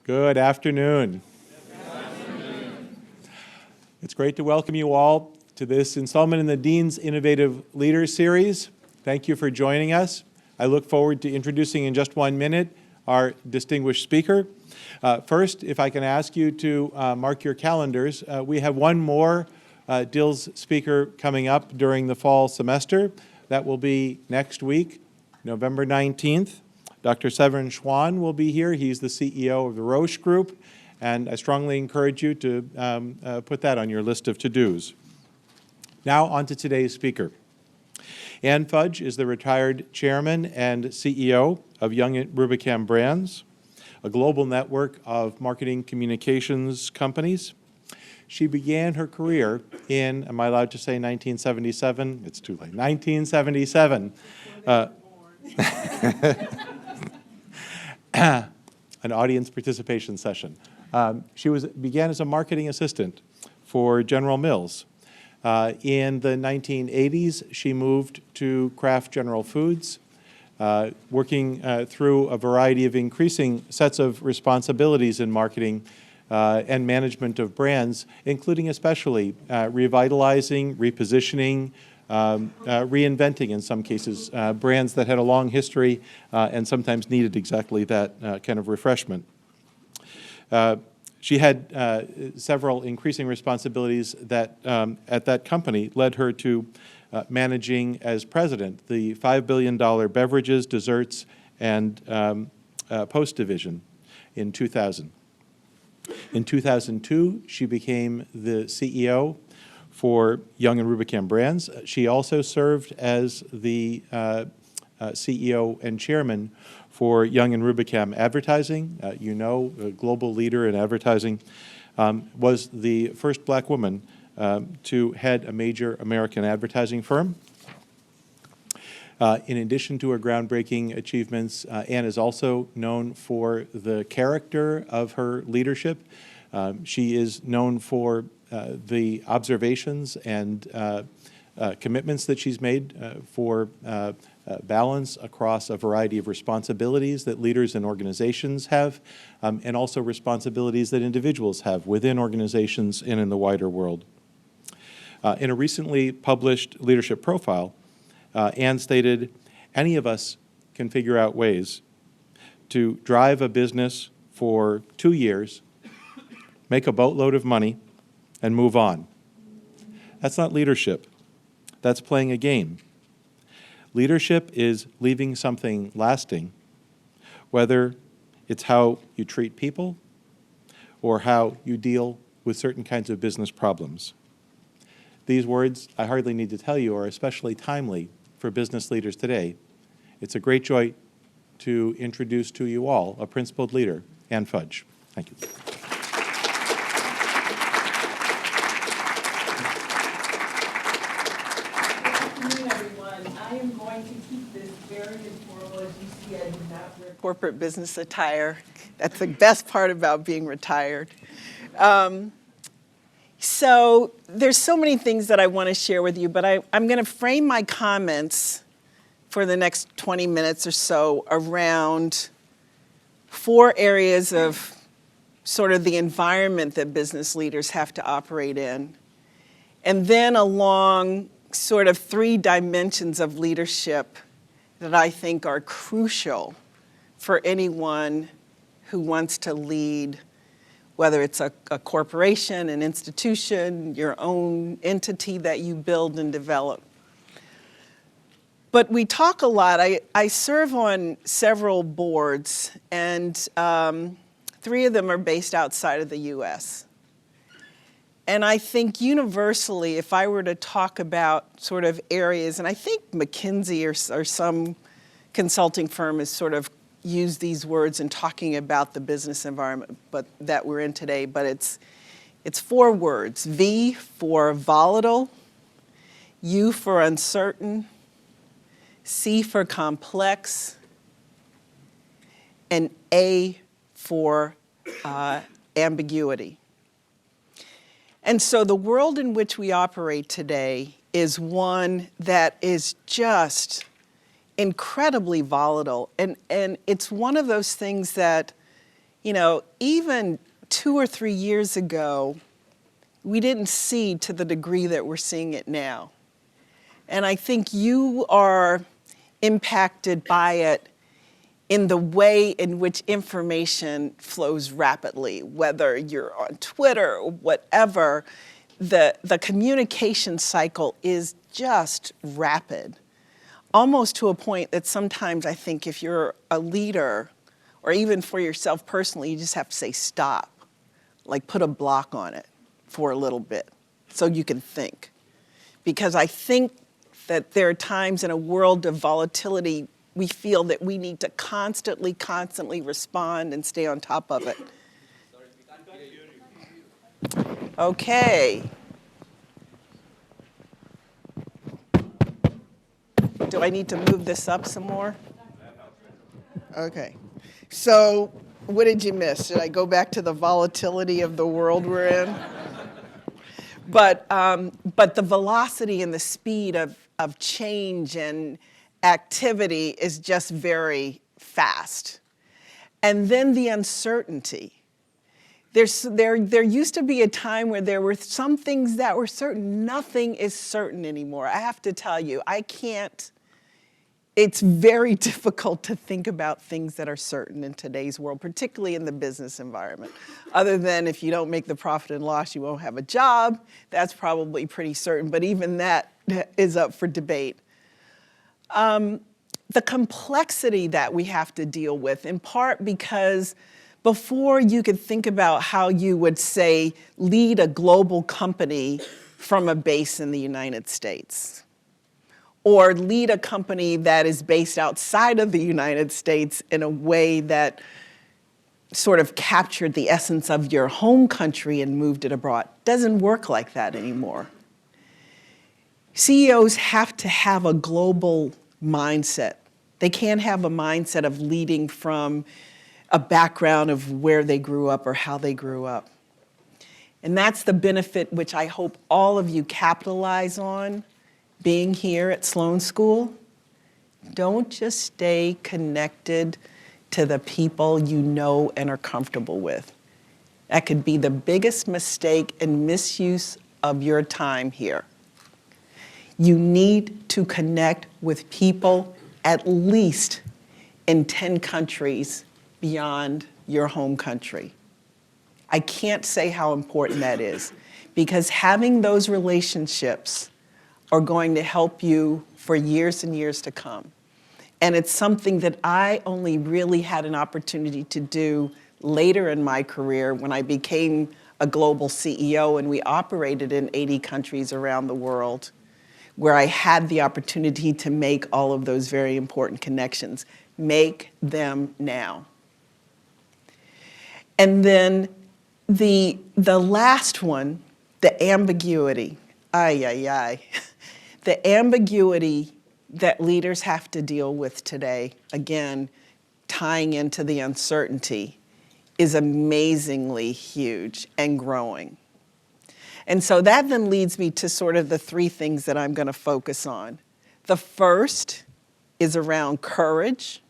Good afternoon. It's great to welcome you all to this installment in the Dean's Innovative Leaders Series. Thank you for joining us. I look forward to introducing in just 1 minute our distinguished speaker. First, if I can ask you to mark your calendars, we have one more DILS speaker coming up during the fall semester. That will be next week, November 19th. Dr. Severin Schwan will be here. He's the CEO of the Roche Group, and I strongly encourage you to put that on your list of to-dos. Now on to today's speaker. Fudge is the retired chairman and CEO of Young & Rubicam Brands, a global network of marketing communications companies. She began her career in, am I allowed to say 1977? It's too late, 1977. An audience participation session. She began as a marketing assistant for General Mills. In the 1980s, she moved to Kraft General Foods, working through a variety of increasing sets of responsibilities in marketing and management of brands, including especially revitalizing, repositioning, reinventing in some cases, brands that had a long history and sometimes needed exactly that kind of refreshment. She had several increasing responsibilities that at that company led her to managing as president the $5 billion beverages, desserts, and post division in 2000. In 2002, she became the CEO for Young & Rubicam Brands. She also served as the CEO and chairman for Young & Rubicam Advertising. You know, a global leader in advertising, was the first black woman to head a major American advertising firm. In addition to her groundbreaking achievements, Anne is also known for the character of her leadership. She is known for the observations and commitments that she's made for balance across a variety of responsibilities that leaders and organizations have, and also responsibilities that individuals have within organizations and in the wider world. In a recently published leadership profile, Anne stated, "Any of us can figure out ways to drive a business for 2 years, make a boatload of money, and move on." That's not leadership. That's playing a game. Leadership is leaving something lasting, whether it's how you treat people or how you deal with certain kinds of business problems. These words, I hardly need to tell you, are especially timely for business leaders today. It's a great joy to introduce to you all a principled leader, Anne Fudge. Thank you. I am going to keep this very informal. As you see, I do not wear corporate business attire. That's the best part about being retired. So there's so many things that I want to share with you, but I'm going to frame my comments for the next 20 minutes or so around 4 areas of sort of the environment that business leaders have to operate in, and then along sort of 3 dimensions of leadership that I think are crucial for anyone who wants to lead, whether it's a corporation, an institution, your own entity that you build and develop. But we talk a lot. I serve on several boards, and 3 of them are based outside of the US. And I think universally, if I were to talk about sort of areas, and I think McKinsey or some consulting firm has sort of used these words in talking about the business environment that we're in today, but it's 4 words. V for volatile, U for uncertain, C for complex, and A for ambiguity. And so the world in which we operate today is one that is just incredibly volatile. And it's one of those things that, Even 2 or 3 years ago, we didn't see to the degree that we're seeing it now. And I think you are impacted by it in the way in which information flows rapidly, whether you're on Twitter or whatever, the communication cycle is just rapid, almost to a point that sometimes I think if you're a leader, or even for yourself personally, you just have to say stop, like put a block on it for a little bit so you can think. Because I think that there are times in a world of volatility we feel that we need to constantly respond and stay on top of it. Okay. Do I need to move this up some more? Okay. So what did you miss? Should I go back to the volatility of the world we're in? But the velocity and the speed of change and activity is just very fast. And then the uncertainty. There used to be a time where there were some things that were certain. Nothing is certain anymore. I have to tell you, it's very difficult to think about things that are certain in today's world, particularly in the business environment. Other than if you don't make the profit and loss, you won't have a job. That's probably pretty certain, but even that is up for debate. The complexity that we have to deal with, in part because before you could think about how you would, say, lead a global company from a base in the United States, or lead a company that is based outside of the United States in a way that sort of captured the essence of your home country and moved it abroad. Doesn't work like that anymore. CEOs have to have a global mindset. They can't have a mindset of leading from a background of where they grew up or how they grew up. And that's the benefit which I hope all of you capitalize on being here at Sloan School. Don't just stay connected to the people you know and are comfortable with. That could be the biggest mistake and misuse of your time here. You need to connect with people at least in 10 countries beyond your home country. I can't say how important that is, because having those relationships are going to help you for years and years to come. And it's something that I only really had an opportunity to do later in my career when I became a global CEO and we operated in 80 countries around the world, where I had the opportunity to make all of those very important connections. Make them now. And then the last one, the ambiguity. The ambiguity that leaders have to deal with today, again, tying into the uncertainty, is amazingly huge and growing. And so that then leads me to sort of the three things that I'm going to focus on. The first is around courage.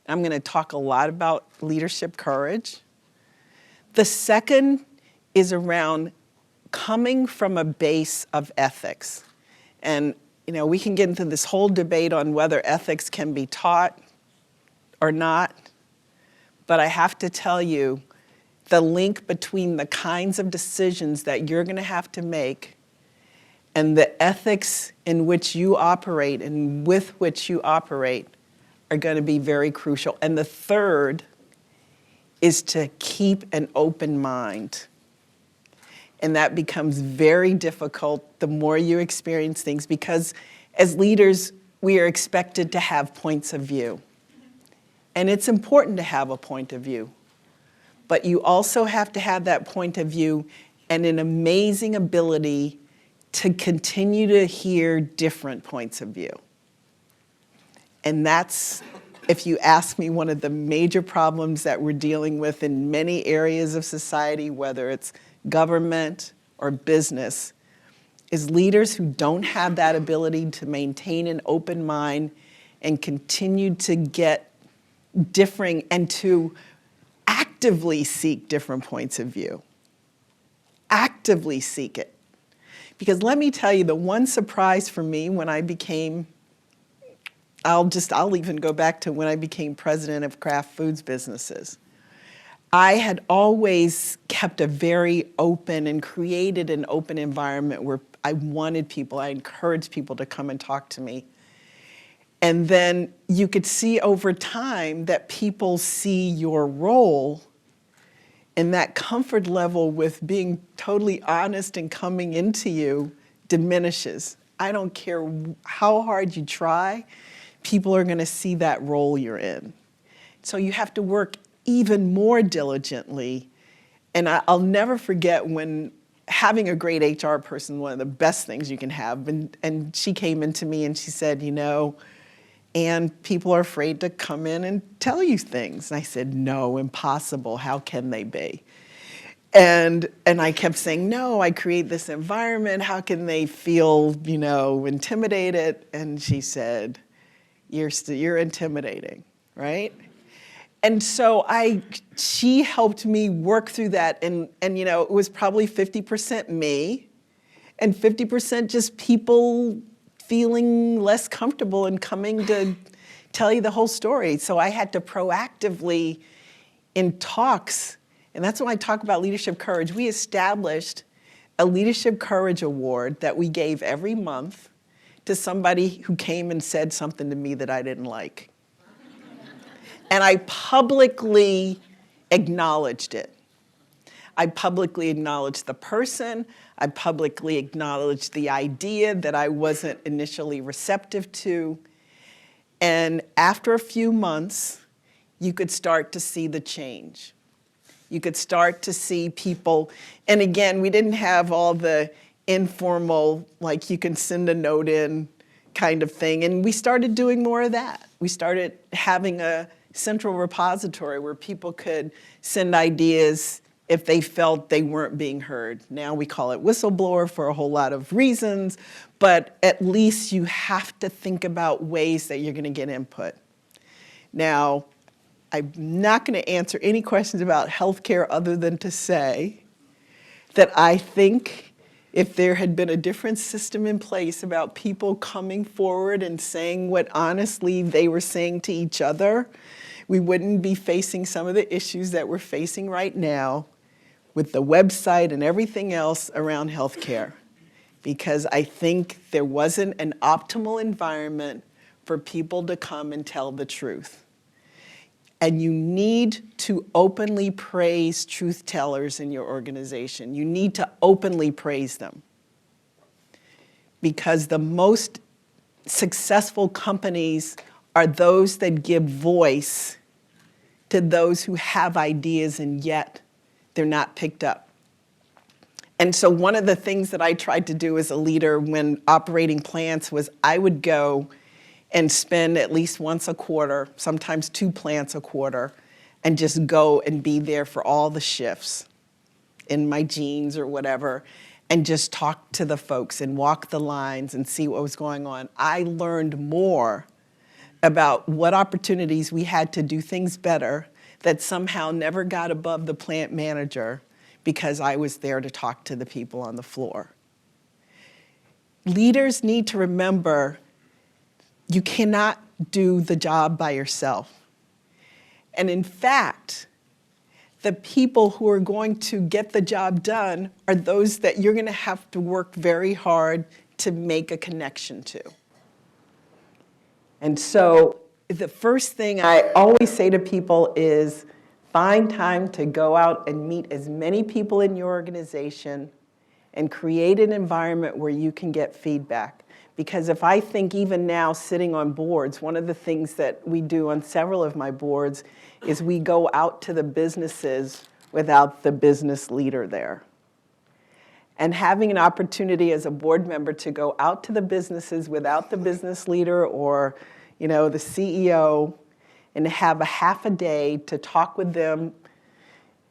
I'm going to talk a lot about leadership courage. The second is around coming from a base of ethics. And, we can get into this whole debate on whether ethics can be taught or not. But I have to tell you, the link between the kinds of decisions that you're going to have to make and the ethics in which you operate and with which you operate are going to be very crucial. And the third is to keep an open mind. And that becomes very difficult the more you experience things, because as leaders, we are expected to have points of view. And it's important to have a point of view. But you also have to have that point of view and an amazing ability to continue to hear different points of view. And that's, if you ask me, one of the major problems that we're dealing with in many areas of society, whether it's government or business, is leaders who don't have that ability to maintain an open mind and continue to get differing and to act actively seek different points of view. Actively seek it. Because let me tell you, the one surprise for me when I became, I'll even go back to when I became president of Kraft Foods Businesses. I had always kept a very open and created an open environment where I encouraged people to come and talk to me. And then you could see over time that people see your role, and that comfort level with being totally honest and coming into you diminishes. I don't care how hard you try, people are gonna see that role you're in. So you have to work even more diligently. And I'll never forget when having a great HR person, one of the best things you can have, and she came into me and she said, and people are afraid to come in and tell you things. And I said, no, impossible, how can they be? And I kept saying, no, I create this environment, how can they feel, intimidated? And she said, you're intimidating, right? And so she helped me work through that, and it was probably 50% me, and 50% just people feeling less comfortable and coming to tell you the whole story. So I had to proactively, in talks, and that's when I talk about leadership courage, we established a leadership courage award that we gave every month to somebody who came and said something to me that I didn't like. And I publicly acknowledged it. I publicly acknowledged the person. I publicly acknowledged the idea that I wasn't initially receptive to. And after a few months, you could start to see the change. You could start to see people, and again, we didn't have all the informal, like you can send a note in kind of thing, and we started doing more of that. We started having a central repository where people could send ideas if they felt they weren't being heard. Now we call it whistleblower for a whole lot of reasons, but at least you have to think about ways that you're gonna get input. Now, I'm not gonna answer any questions about healthcare other than to say that I think if there had been a different system in place about people coming forward and saying what honestly they were saying to each other, we wouldn't be facing some of the issues that we're facing right now with the website and everything else around healthcare. Because I think there wasn't an optimal environment for people to come and tell the truth. And you need to openly praise truth tellers in your organization. You need to openly praise them. Because the most successful companies are those that give voice to those who have ideas and yet they're not picked up. And so one of the things that I tried to do as a leader when operating plants was I would go and spend at least once a quarter, sometimes 2 plants a quarter, and just go and be there for all the shifts in my jeans or whatever, and just talk to the folks and walk the lines and see what was going on. I learned more about what opportunities we had to do things better that somehow never got above the plant manager because I was there to talk to the people on the floor. Leaders need to remember you cannot do the job by yourself. And in fact, the people who are going to get the job done are those that you're gonna have to work very hard to make a connection to. And so the first thing I always say to people is find time to go out and meet as many people in your organization and create an environment where you can get feedback. Because if I think even now sitting on boards, one of the things that we do on several of my boards is we go out to the businesses without the business leader there. And having an opportunity as a board member to go out to the businesses without the business leader or the CEO and have a half a day to talk with them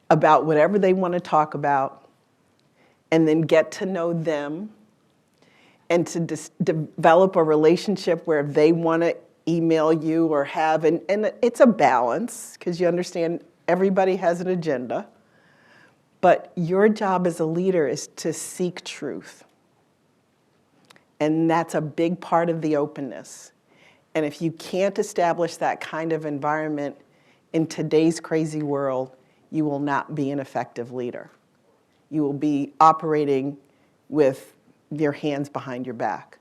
about whatever they want to talk about and then get to know them and to develop a relationship where they want to email you or have, and it's a balance because you understand everybody has an agenda, but your job as a leader is to seek truth. And that's a big part of the openness. And if you can't establish that kind of environment in today's crazy world, you will not be an effective leader. You will be operating with your hands behind your back.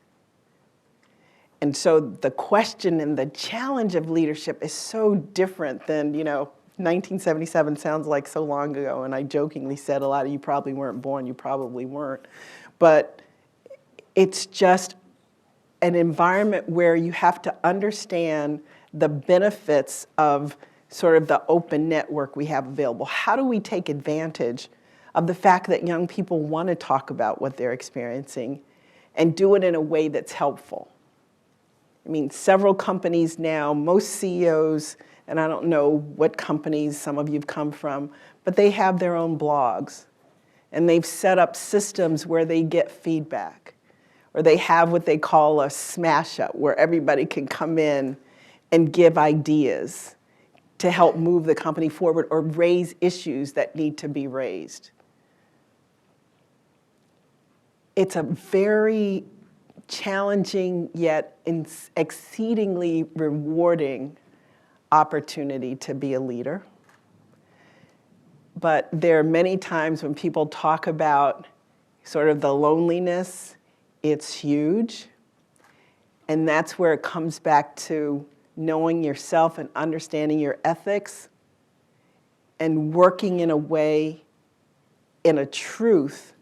And so the question and the challenge of leadership is so different than, 1977 sounds like so long ago, and I jokingly said a lot of you probably weren't born, you probably weren't. But it's just an environment where you have to understand the benefits of sort of the open network we have available. How do we take advantage of the fact that young people want to talk about what they're experiencing and do it in a way that's helpful? I mean, several companies now, most CEOs, and I don't know what companies some of you've come from, but they have their own blogs. And they've set up systems where they get feedback. Or they have what they call a smash up, where everybody can come in and give ideas to help move the company forward or raise issues that need to be raised. It's a very challenging yet exceedingly rewarding opportunity to be a leader. But there are many times when people talk about sort of the loneliness, it's huge. And that's where it comes back to knowing yourself and understanding your ethics and working in a way, in a truth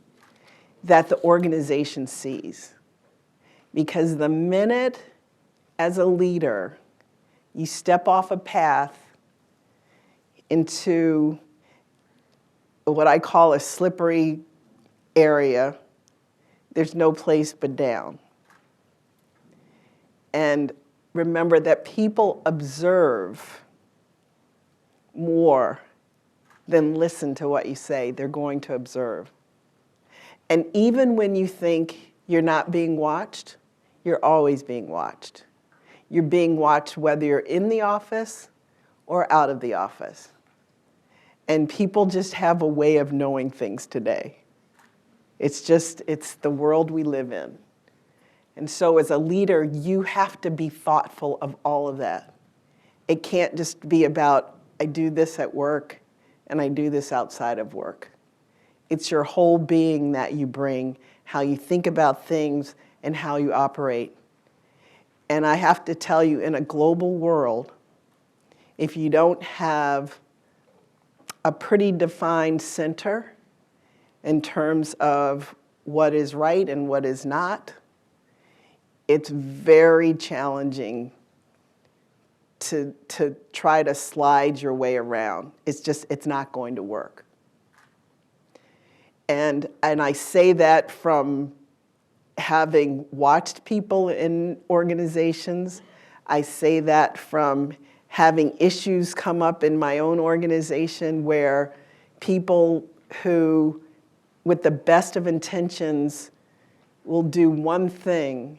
that the organization sees. Because the minute, as a leader, you step off a path into what I call a slippery area, there's no place but down. And remember that people observe more than listen to what you say. They're going to observe. And even when you think you're not being watched, you're always being watched. You're being watched whether you're in the office or out of the office. And people just have a way of knowing things today. It's the world we live in. And so as a leader, you have to be thoughtful of all of that. It can't just be about, I do this at work and I do this outside of work. It's your whole being that you bring, how you think about things and how you operate. And I have to tell you, in a global world, if you don't have a pretty defined center in terms of what is right and what is not, it's very challenging to try to slide your way around. It's not going to work. And I say that from having watched people in organizations. I say that from having issues come up in my own organization where people who, with the best of intentions, will do one thing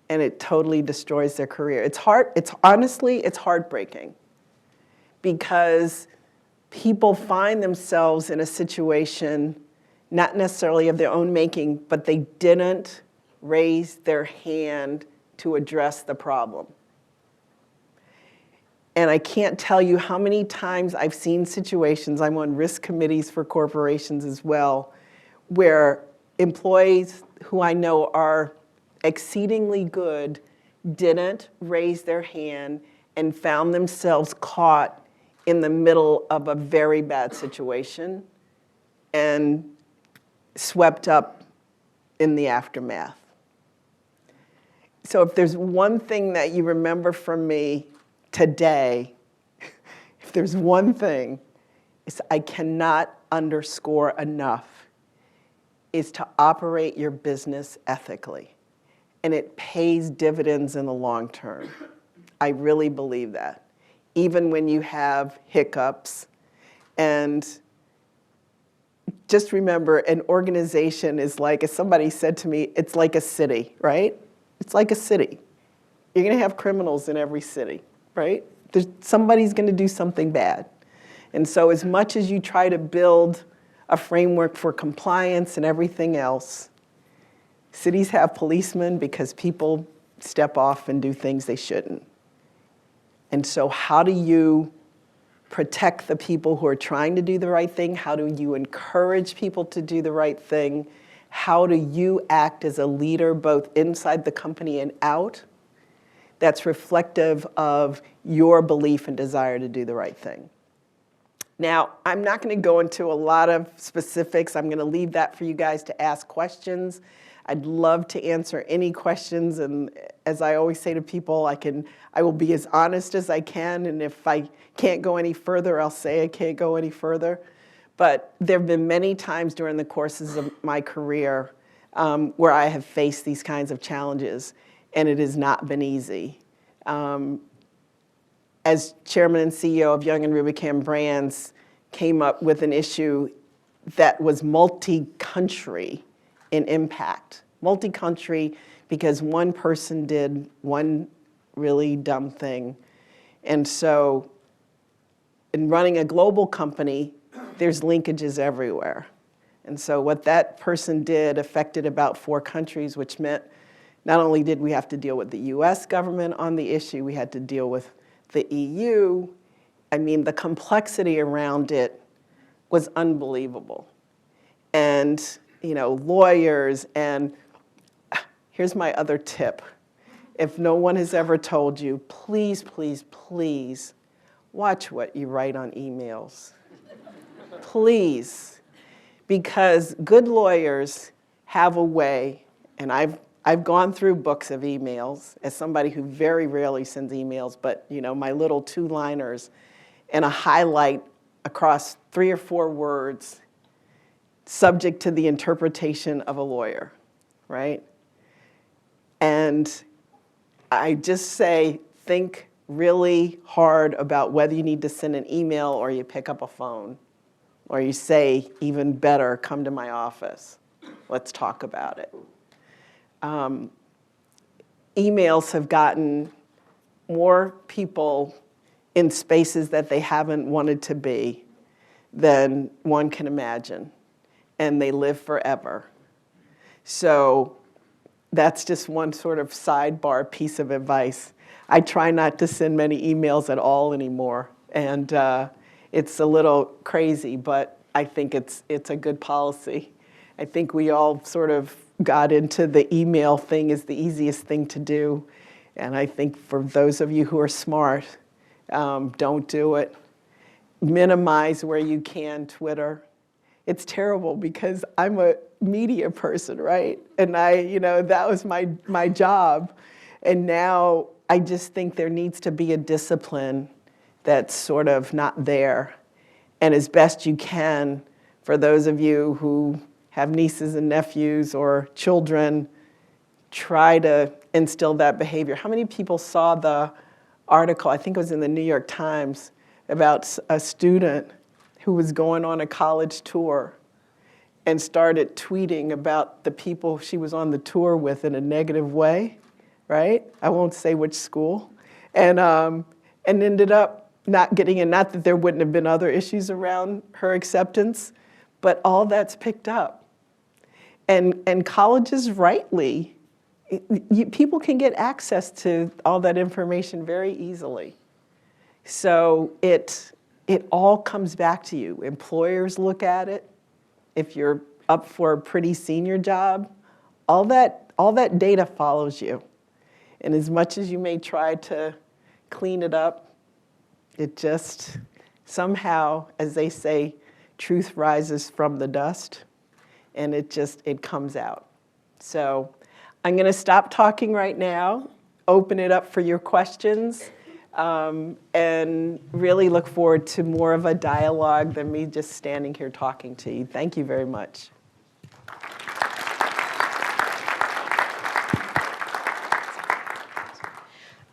and it totally destroys their career. It's heartbreaking because people find themselves in a situation not necessarily of their own making, but they didn't raise their hand to address the problem. And I can't tell you how many times I've seen situations, I'm on risk committees for corporations as well, where employees who I know are exceedingly good didn't raise their hand and found themselves caught in the middle of a very bad situation and swept up in the aftermath. So if there's one thing that you remember from me today, if there's one thing, is I cannot underscore enough, is to operate your business ethically. And it pays dividends in the long term. I really believe that. Even when you have hiccups. And just remember, an organization is like, as somebody said to me, it's like a city, right? It's like a city. You're going to have criminals in every city, right? Somebody's going to do something bad. And so as much as you try to build a framework for compliance and everything else, cities have policemen because people step off and do things they shouldn't. And so how do you protect the people who are trying to do the right thing? How do you encourage people to do the right thing? How do you act as a leader both inside the company and out that's reflective of your belief and desire to do the right thing? Now, I'm not going to go into a lot of specifics. I'm going to leave that for you guys to ask questions. I'd love to answer any questions, and as I always say to people, I will be as honest as I can, and if I can't go any further, I'll say I can't go any further. But there have been many times during the courses of my career where I have faced these kinds of challenges, and it has not been easy. As chairman and CEO of Young and Rubicam Brands, came up with an issue that was multi-country in impact. Multi-country because one person did one really dumb thing. And so in running a global company, there's linkages everywhere. And so what that person did affected about 4 countries, which meant not only did we have to deal with the US government on the issue, we had to deal with the EU. I mean, the complexity around it was unbelievable. And, you know, lawyers, and here's my other tip. If no one has ever told you, please, please, please watch what you write on emails. Please. Because good lawyers have a way, and I've gone through books of emails as somebody who very rarely sends emails, but you know, my little 2-liners and a highlight across 3 or 4 words subject to the interpretation of a lawyer, right? And I just say, think really hard about whether you need to send an email or you pick up a phone, or you say, even better, come to my office. Let's talk about it. Emails have gotten more people in spaces that they haven't wanted to be than one can imagine, and they live forever. So that's just one sort of sidebar piece of advice. I try not to send many emails at all anymore, and it's a little crazy, but I think it's a good policy. I think we all sort of got into the email thing as the easiest thing to do. And I think for those of you who are smart, don't do it. Minimize where you can Twitter. It's terrible because I'm a media person, right? And that was my job. And now I just think there needs to be a discipline that's sort of not there. And as best you can, for those of you who have nieces and nephews or children, try to instill that behavior. How many people saw the article, I think it was in the New York Times, about a student who was going on a college tour and started tweeting about the people she was on the tour with in a negative way, right? I won't say which school. And ended up not getting in, not that there wouldn't have been other issues around her acceptance, but all that's picked up. And colleges, rightly, people can get access to all that information very easily. So it all comes back to you. Employers look at it. If you're up for a pretty senior job, all that data follows you. And as much as you may try to clean it up, it just somehow, as they say, truth rises from the dust, and it comes out. So I'm going to stop talking right now, open it up for your questions, and really look forward to more of a dialogue than me just standing here talking to you. Thank you very much.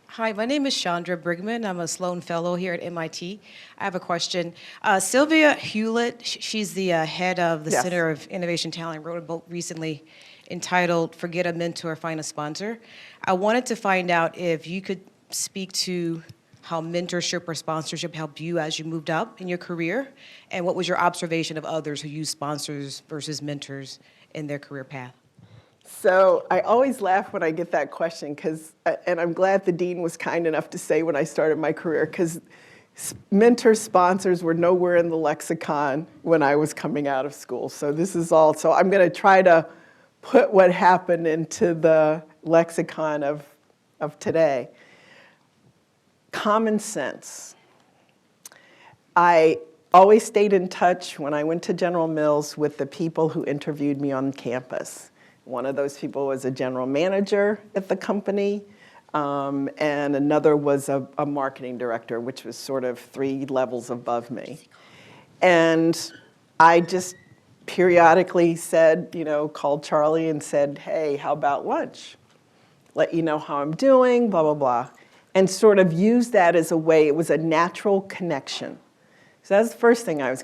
Hi, my name is Chandra Brigman. I'm a Sloan Fellow here at MIT. I have a question. Sylvia Hewlett, she's the head of the Yes. Center of Innovation Talent, wrote a book recently entitled Forget a Mentor, Find a Sponsor. I wanted to find out if you could speak to how mentorship or sponsorship helped you as you moved up in your career? And what was your observation of others who use sponsors versus mentors in their career path? So I always laugh when I get that question, and I'm glad the dean was kind enough to say when I started my career, because mentor sponsors were nowhere in the lexicon when I was coming out of school. So this is all, so I'm going to try to put what happened into the lexicon of today. Common sense. I always stayed in touch when I went to General Mills with the people who interviewed me on campus. One of those people was a general manager at the company, and another was a marketing director, which was sort of 3 levels above me. And I just periodically said, called Charlie and said, hey, how about lunch? Let you know how I'm doing, blah, blah, blah. And sort of used that as a way, it was a natural connection. So that's the first thing I was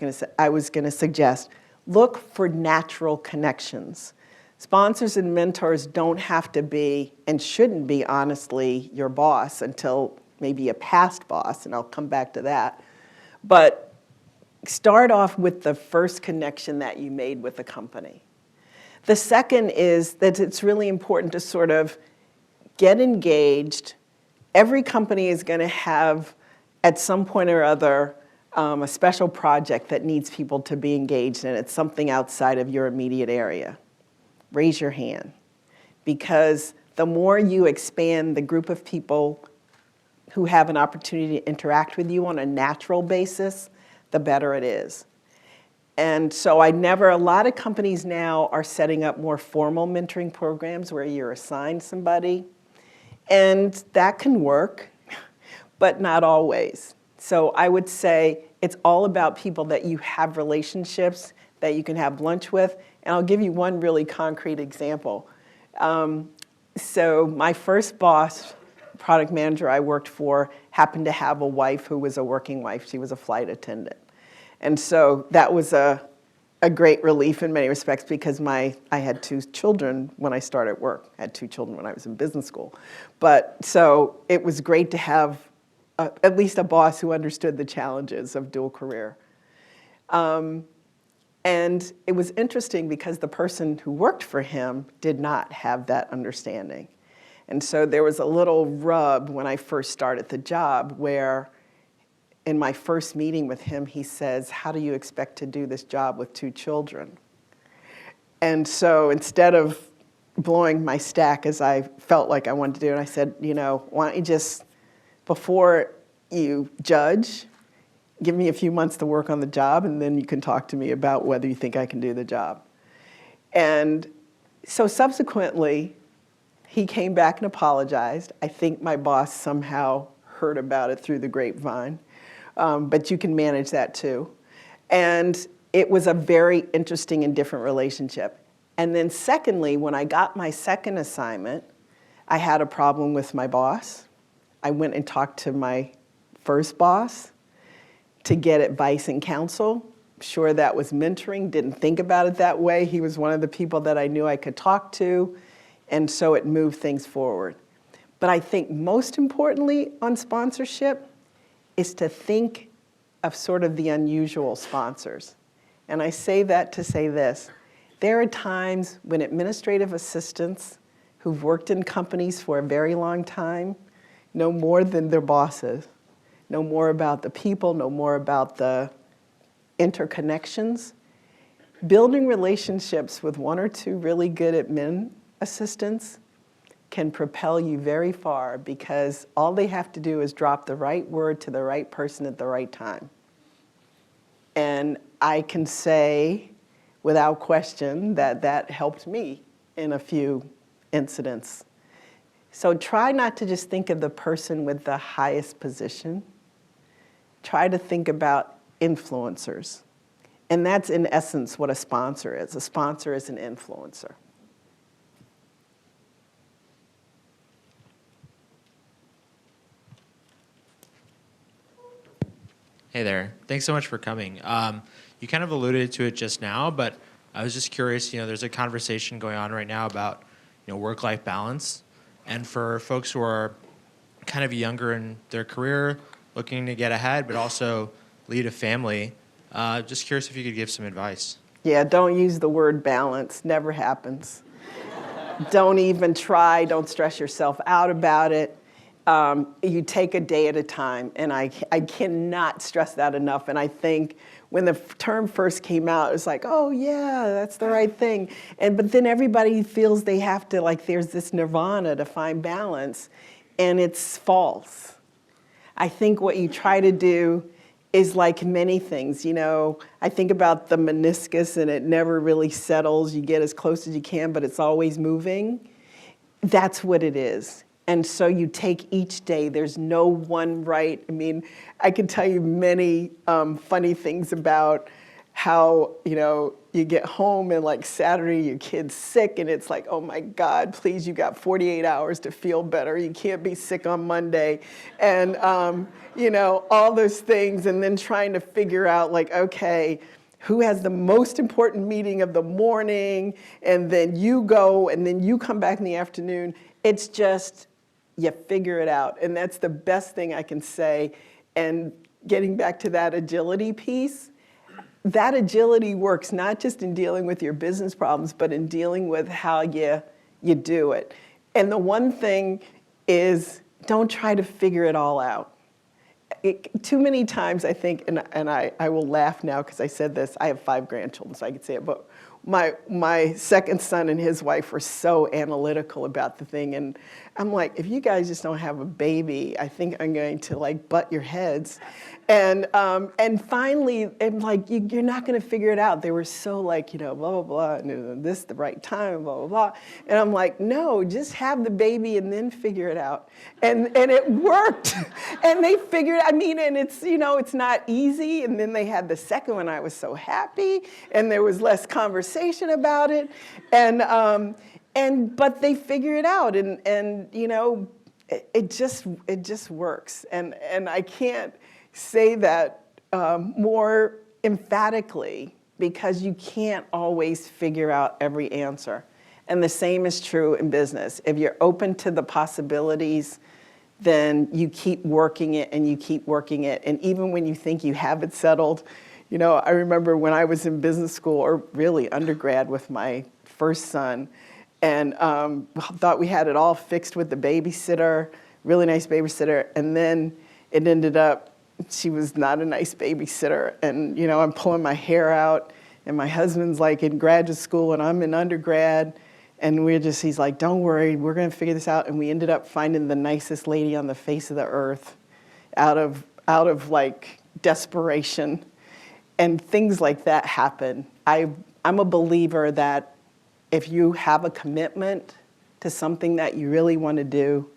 going to suggest. Look for natural connections. Sponsors and mentors don't have to be, and shouldn't be, honestly, your boss until maybe a past boss, and I'll come back to that. But start off with the first connection that you made with the company. The second is that it's really important to sort of get engaged. Every company is going to have, at some point or other, a special project that needs people to be engaged in. It's something outside of your immediate area. Raise your hand, because the more you expand the group of people who have an opportunity to interact with you on a natural basis, the better it is. And so a lot of companies now are setting up more formal mentoring programs where you're assigned somebody, and that can work, but not always. So I would say it's all about people that you have relationships that you can have lunch with. And I'll give you one really concrete example. So my first boss, product manager I worked for, happened to have a wife who was a working wife. She was a flight attendant. And so that was a great relief in many respects, because I had 2 children when I started work. I had 2 children when I was in business school. But so it was great to have at least a boss who understood the challenges of dual career. And it was interesting because the person who worked for him did not have that understanding. And so there was a little rub when I first started the job where in my first meeting with him, he says, how do you expect to do this job with 2 children? And so instead of blowing my stack as I felt like I wanted to do, and I said, why don't you just, before you judge, give me a few months to work on the job, and then you can talk to me about whether you think I can do the job. And so subsequently, he came back and apologized. I think my boss somehow heard about it through the grapevine, but you can manage that too. And it was a very interesting and different relationship. And then secondly, when I got my second assignment, I had a problem with my boss. I went and talked to my first boss to get advice and counsel. Sure, that was mentoring, didn't think about it that way. He was one of the people that I knew I could talk to, and so it moved things forward. But I think most importantly on sponsorship is to think of sort of the unusual sponsors. And I say that to say this. There are times when administrative assistants who've worked in companies for a very long time know more than their bosses, know more about the people, know more about the interconnections. Building relationships with 1 or 2 really good admin assistants can propel you very far, because all they have to do is drop the right word to the right person at the right time. And I can say without question that that helped me in a few incidents. So try not to just think of the person with the highest position. Try to think about influencers. And that's in essence what a sponsor is. A sponsor is an influencer. Hey there. Thanks so much for coming. You kind of alluded to it just now, but I was just curious, there's a conversation going on right now about, work-life balance. And for folks who are kind of younger in their career, looking to get ahead, but also lead a family. Just curious if you could give some advice. Yeah, don't use the word balance. Never happens. Don't even try. Don't stress yourself out about it. You take a day at a time, and I cannot stress that enough. And I think when the term first came out, it was like, oh yeah, that's the right thing. But then everybody feels they have to, like, there's this nirvana to find balance, and it's false. I think what you try to do is like many things. I think about the meniscus, and it never really settles. You get as close as you can, but it's always moving. That's what it is. And so you take each day. There's no one right. I mean, I can tell you many funny things about how, you get home and like Saturday, your kid's sick, and it's like, oh my God, please, you got 48 hours to feel better. You can't be sick on Monday. And, all those things, and then trying to figure out, like, okay, who has the most important meeting of the morning, and then you go, and then you come back in the afternoon. It's just, you figure it out. And that's the best thing I can say. And getting back to that agility piece, that agility works not just in dealing with your business problems, but in dealing with how you do it. And the one thing is, don't try to figure it all out. Too many times, I think, and I will laugh now because I said this, I have 5 grandchildren, so I could say it, but my second son and his wife were so analytical about the thing, and I'm like, if you guys just don't have a baby, I think I'm going to like butt your heads. And finally, I'm like, you're not going to figure it out. They were so like, blah, blah, blah, and this is the right time, blah, blah, blah. And I'm like, no, just have the baby and then figure it out. And it worked. And they figured, and it's, it's not easy. And then they had the second one. I was so happy. And there was less conversation about it. But they figure it out. And it just works. And I can't say that more emphatically, because you can't always figure out every answer. And the same is true in business. If you're open to the possibilities, then you keep working it and you keep working it. And even when you think you have it settled, I remember when I was in business school, or really undergrad with my first son, and thought we had it all fixed with the babysitter, really nice babysitter, and then it ended up she was not a nice babysitter. And, I'm pulling my hair out, and my husband's like in graduate school and I'm in undergrad. And he's like, don't worry, we're going to figure this out. And we ended up finding the nicest lady on the face of the earth out of like desperation. And things like that happen. I'm a believer that if you have a commitment to something that you really want to do,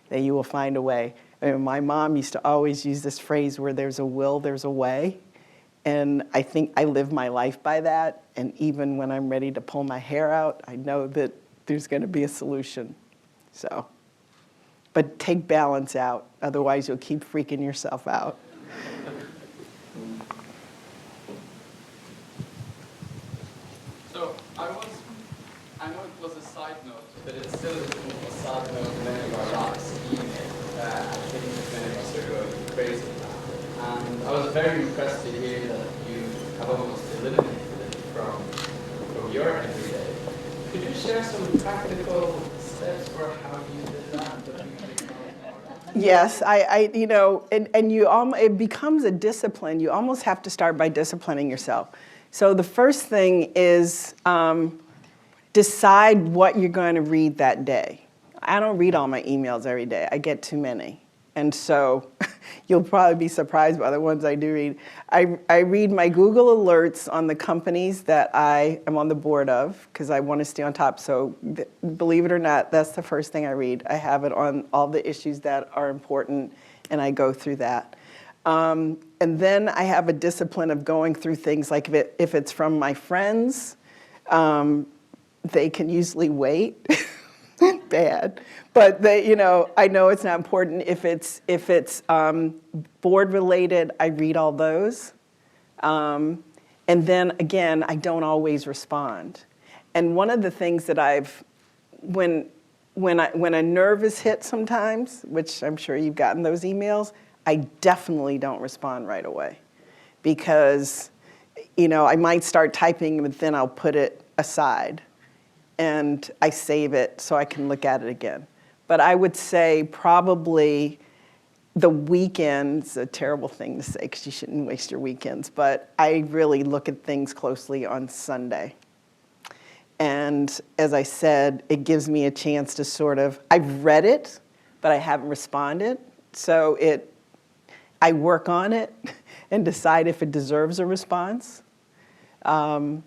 that you will find a way. My mom used to always use this phrase, where there's a will, there's a way. And I think I live my life by that. And even when I'm ready to pull my hair out, I know that there's going to be a solution. But take balance out. Otherwise, you'll keep freaking yourself out. So I know it was a side note, but it's still a side note when you are last email. I think many of us are going crazy now. And I was very impressed to hear that you have almost eliminated it from your everyday. Could you share some practical steps for how you did that? Yes, it becomes a discipline. You almost have to start by disciplining yourself. So the first thing is decide what you're going to read that day. I don't read all my emails every day. I get too many. And so you'll probably be surprised by the ones I do read. I read my Google alerts on the companies that I am on the board of, because I want to stay on top. So believe it or not, that's the first thing I read. I have it on all the issues that are important, and I go through that. And then I have a discipline of going through things like if it's from my friends, they can usually wait. Bad, but I know it's not important. If it's board related, I read all those, and then again, I don't always respond. And one of the things that when a nerve is hit sometimes, which I'm sure you've gotten those emails, I definitely don't respond right away because, I might start typing, but then I'll put it aside and I save it so I can look at it again. But I would say probably the weekend's a terrible thing to say because you shouldn't waste your weekends, but I really look at things closely on Sunday. And as I said, it gives me a chance to I've read it, but I haven't responded. So I work on it and decide if it deserves a response. And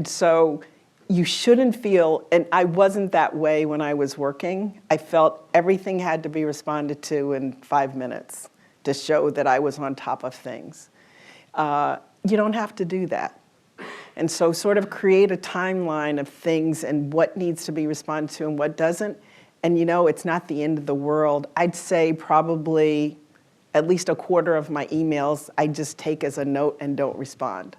so you shouldn't feel, and I wasn't that way when I was working. I felt everything had to be responded to in 5 minutes to show that I was on top of things. You don't have to do that. And so sort of create a timeline of things and what needs to be responded to and what doesn't. And it's not the end of the world. I'd say probably at least a quarter of my emails I just take as a note and don't respond.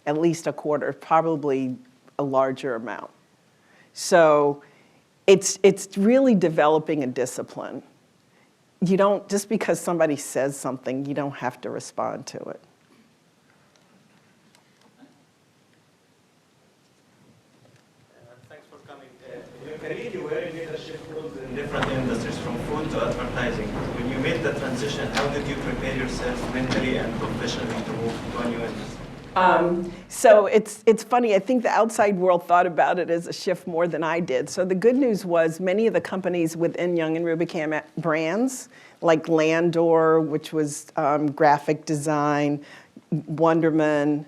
At least a quarter, probably a larger amount. So it's really developing a discipline. You don't, just because somebody says something, you don't have to respond to it. Thanks for coming. In your career, you were in leadership roles in different industries, from food to advertising. When you made the transition, how did you prepare yourself mentally and professionally to move to a new industry? So it's funny, I think the outside world thought about it as a shift more than I did. So the good news was many of the companies within Young and Rubicam brands, like Landor, which was graphic design, Wonderman,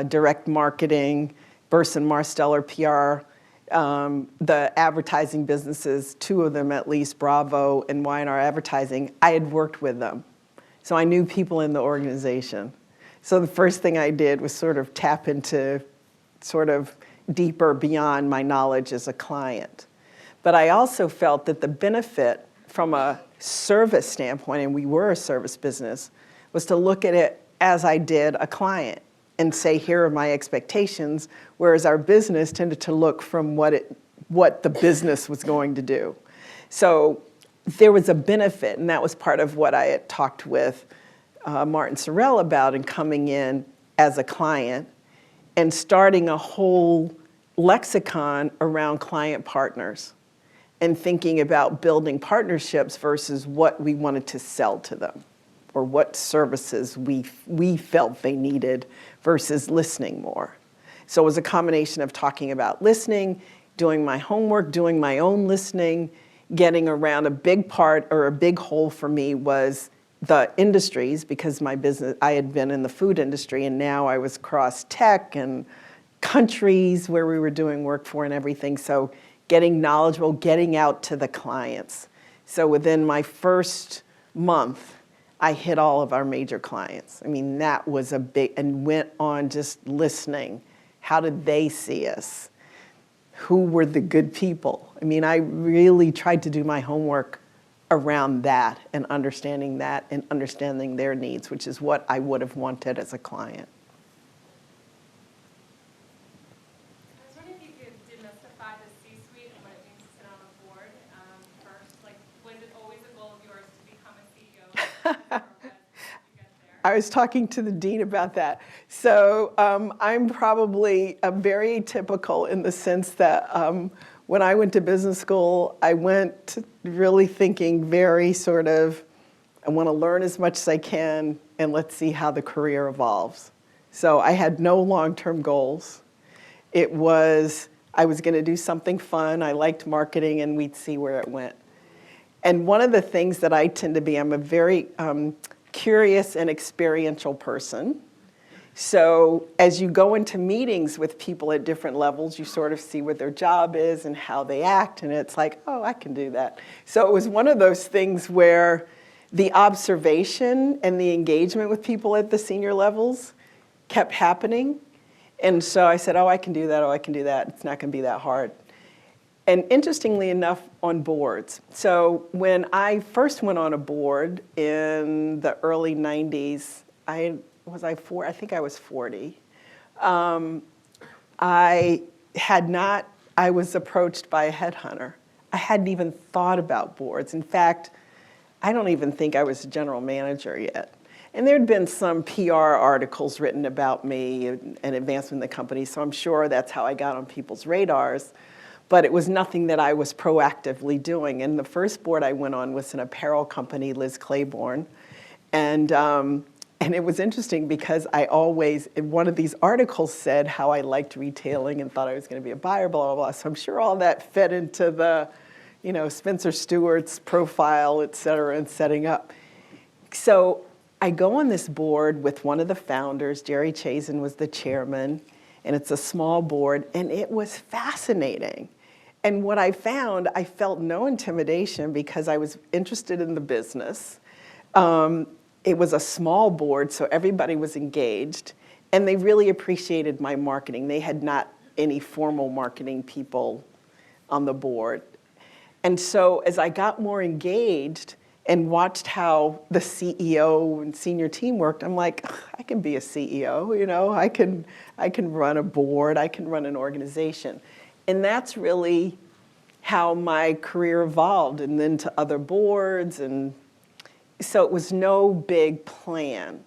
direct marketing, Burson Marsteller PR, the advertising businesses, 2 of them at least, Bravo and Y&R Advertising, I had worked with them. So I knew people in the organization. So the first thing I did was sort of tap into sort of deeper beyond my knowledge as a client. But I also felt that the benefit from a service standpoint, and we were a service business, was to look at it as I did a client and say, here are my expectations, whereas our business tended to look from what the business was going to do. So there was a benefit, and that was part of what I had talked with Martin Sorrell about in coming in as a client and starting a whole lexicon around client partners and thinking about building partnerships versus what we wanted to sell to them or what services we felt they needed versus listening more. So it was a combination of talking about listening, doing my homework, doing my own listening, getting around. A big part or a big hole for me was the industries, because my business, I had been in the food industry and now I was cross tech and countries where we were doing work for and everything. So getting knowledgeable, getting out to the clients. So within my first month, I hit all of our major clients. I mean, that was a big, and went on just listening. How did they see us? Who were the good people? I mean, I really tried to do my homework around that and understanding their needs, which is what I would have wanted as a client. I was wondering if you could demystify the C-suite and what it means to sit on a board. First, was it always a goal of yours to become a CEO? Or did you get there? I was talking to the dean about that. So I'm probably very atypical in the sense that when I went to business school, I went really thinking very sort of, I want to learn as much as I can, and let's see how the career evolves. So I had no long-term goals. It was, I was going to do something fun. I liked marketing, and we'd see where it went. And one of the things that I tend to be, I'm a very curious and experiential person. So as you go into meetings with people at different levels, you sort of see what their job is and how they act, and it's like, oh, I can do that. So it was one of those things where the observation and the engagement with people at the senior levels kept happening. And so I said, oh, I can do that, oh, I can do that. It's not going to be that hard. And interestingly enough, on boards. So when I first went on a board in the early 90s, I think I was 40. I was approached by a headhunter. I hadn't even thought about boards. In fact, I don't even think I was a general manager yet. And there'd been some PR articles written about me and advancement in the company, so I'm sure that's how I got on people's radars. But it was nothing that I was proactively doing. And the first board I went on was an apparel company, Liz Claiborne. And it was interesting because I always, in one of these articles said how I liked retailing and thought I was going to be a buyer, blah, blah, blah. So I'm sure all that fed into the, Spencer Stewart's profile, et cetera, and setting up. So I go on this board with one of the founders, Jerry Chazen was the chairman, and it's a small board, and it was fascinating. And what I found, I felt no intimidation because I was interested in the business. It was a small board, so everybody was engaged, and they really appreciated my marketing. They had not any formal marketing people on the board. And so as I got more engaged and watched how the CEO and senior team worked, I'm like, I can be a CEO, I can run a board, I can run an organization. And that's really how my career evolved, and then to other boards. And so it was no big plan.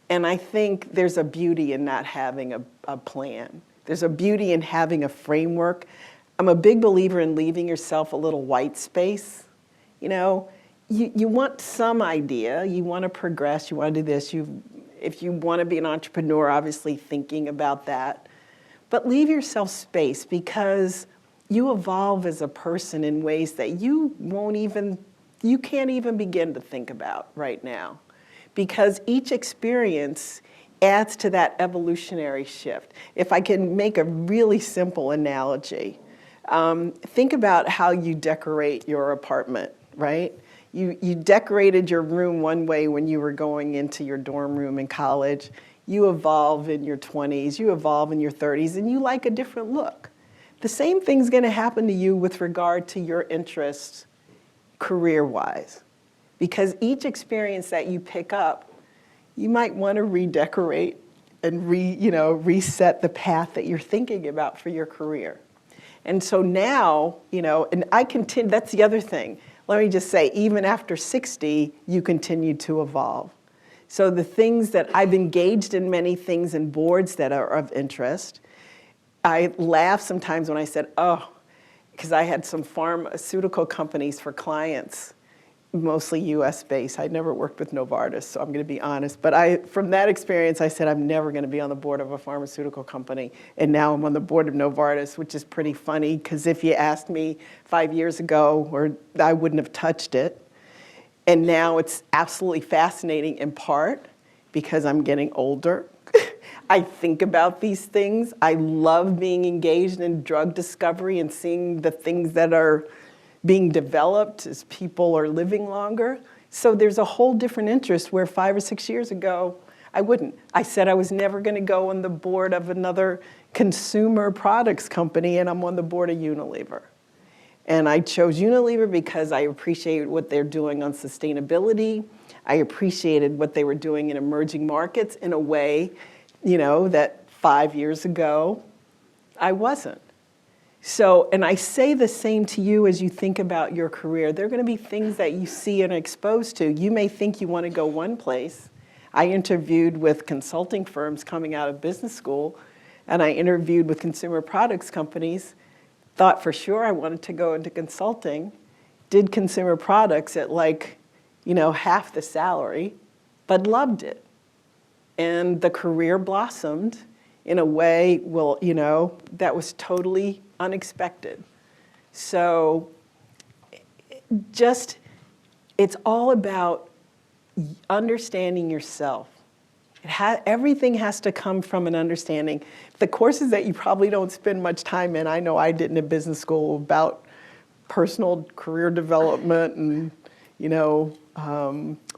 And I think there's a beauty in not having a plan. There's a beauty in having a framework. I'm a big believer in leaving yourself a little white space. You want some idea, you want to progress, you want to do this. If you want to be an entrepreneur, obviously thinking about that. But leave yourself space, because you evolve as a person in ways that you can't even begin to think about right now. Because each experience adds to that evolutionary shift. If I can make a really simple analogy, think about how you decorate your apartment, right? You decorated your room one way when you were going into your dorm room in college. You evolve in your 20s, you evolve in your 30s, and you like a different look. The same thing's going to happen to you with regard to your interests career-wise. Because each experience that you pick up, you might want to redecorate and reset the path that you're thinking about for your career. And so now, and I continue, that's the other thing. Let me just say, even after 60, you continue to evolve. So the things that I've engaged in, many things in boards that are of interest. I laugh sometimes when I said, because I had some pharmaceutical companies for clients, mostly US based. I'd never worked with Novartis, so I'm going to be honest. But from that experience, I said, I'm never going to be on the board of a pharmaceutical company. And now I'm on the board of Novartis, which is pretty funny, because if you asked me 5 years ago, I wouldn't have touched it. And now it's absolutely fascinating, in part because I'm getting older. I think about these things. I love being engaged in drug discovery and seeing the things that are being developed as people are living longer. So there's a whole different interest where 5 or 6 years ago, I wouldn't. I said I was never going to go on the board of another consumer products company, and I'm on the board of Unilever. And I chose Unilever because I appreciated what they're doing on sustainability. I appreciated what they were doing in emerging markets in a way, that 5 years ago, I wasn't. So, and I say the same to you as you think about your career. There are going to be things that you see and are exposed to. You may think you want to go one place. I interviewed with consulting firms coming out of business school, and I interviewed with consumer products companies, thought for sure I wanted to go into consulting, did consumer products at half the salary, but loved it. And the career blossomed in a way, that was totally unexpected. So it's all about understanding yourself. Everything has to come from an understanding. The courses that you probably don't spend much time in, I know I didn't in business school, about personal career development and,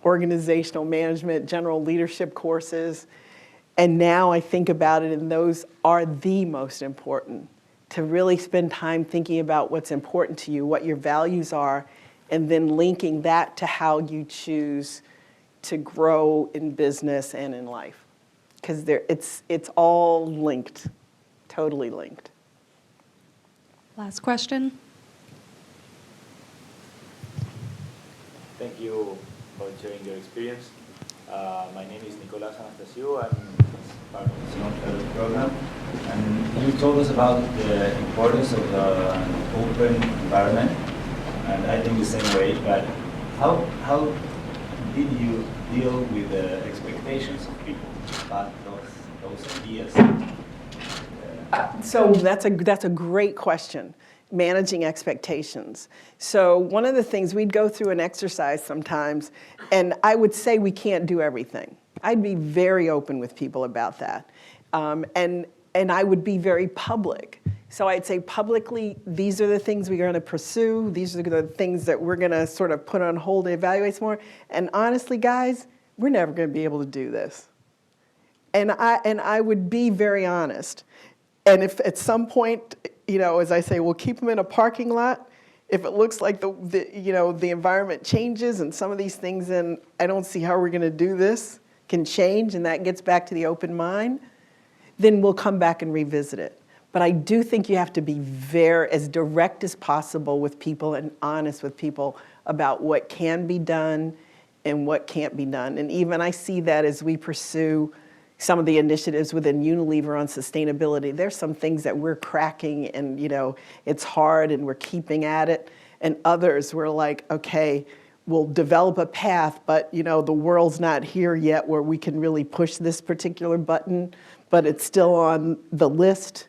organizational management, general leadership courses. And now I think about it, and those are the most important. To really spend time thinking about what's important to you, what your values are, and then linking that to how you choose to grow in business and in life. Because it's all linked, totally linked. Last question. Thank you for sharing your experience. My name is Nicolas Anastasiou. I'm part of the Sloan Fellows program. And you told us about the importance of an open environment, and I think the same way, but how did you deal with the expectations of people about those ideas? So that's a great question, managing expectations. So one of the things, we'd go through an exercise sometimes, and I would say we can't do everything. I'd be very open with people about that. And I would be very public. So I'd say publicly, these are the things we're going to pursue. These are the things that we're going to sort of put on hold and evaluate some more. And honestly, guys, we're never going to be able to do this. And I would be very honest. And if at some point, as I say, we'll keep them in a parking lot. If it looks like the environment changes and some of these things, then I don't see how we're going to do this, can change, and that gets back to the open mind, then we'll come back and revisit it. But I do think you have to be as direct as possible with people and honest with people about what can be done and what can't be done. And even I see that as we pursue some of the initiatives within Unilever on sustainability. There's some things that we're cracking and it's hard and we're keeping at it. And others we're like, okay, we'll develop a path, but the world's not here yet where we can really push this particular button, but it's still on the list.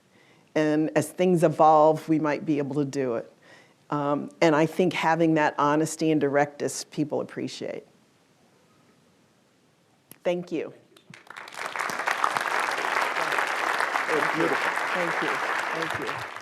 And as things evolve, we might be able to do it. And I think having that honesty and directness, people appreciate. Thank you. Beautiful. Thank you. Thank you.